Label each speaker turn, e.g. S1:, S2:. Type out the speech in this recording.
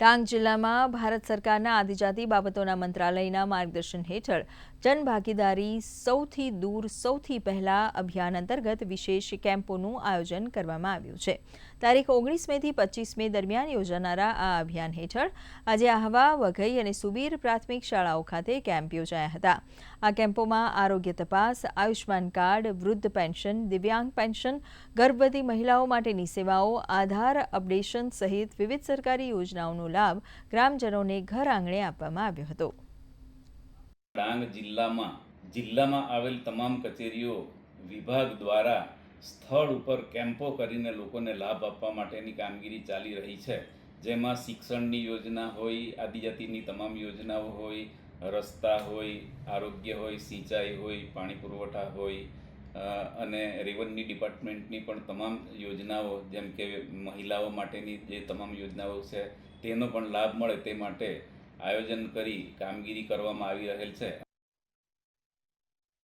S1: ડાંગ જિલ્લામાં ભારત સરકારના આદિજાતિ બાબતોના મંત્રાલયના માર્ગદર્શન હેઠળ જનભાગીદારી સૌથી દૂર સૌથી પહેલા અભિયાન અંતર્ગત વિશેષ કેમ્પોનું આયોજન કરવામાં આવ્યું છે। તારીખ 19 મેથી 25 મે દરમિયાન યોજાનારા આ અભિયાન હેઠળ આજે આહવા, વઘઈ અને સુબીર પ્રાથમિક શાળાઓ ખાતે કેમ્પ યોજાયા હતા। આ કેમ્પોમાં આરોગ્ય તપાસ, આયુષ્માન કાર્ડ, વૃદ્ધ પેન્શન, દિવ્યાંગ પેન્શન, ગર્ભવતી મહિલાઓ માટેની સેવાઓ, આધાર અપડેશન સહિત વિવિધ સરકારી યોજનાઓનો લાભ ગ્રામજનોને ઘર આંગણે આપવામાં આવ્યો હતો।
S2: ડાંગ જિલ્લામાં આવેલ તમામ કચેરીઓ વિભાગ દ્વારા સ્થળ ઉપર કેમ્પો કરીને લોકોને લાભ આપવા માટેની કામગીરી ચાલી રહી છે, જેમાં શિક્ષણની યોજના હોય, આદિજાતિની તમામ યોજનાઓ હોય, રસ્તા હોય, આરોગ્ય હોય, સિંચાઈ હોય, પાણી પુરવઠા હોય અને રેવન્યુ ડિપાર્ટમેન્ટની પણ તમામ યોજનાઓ, જેમ કે મહિલાઓ માટેની જે તમામ યોજનાઓ છે તેનો પણ લાભ મળે તે માટે આયોજન કરી કામગીરી કરવામાં આવી રહેલ છે।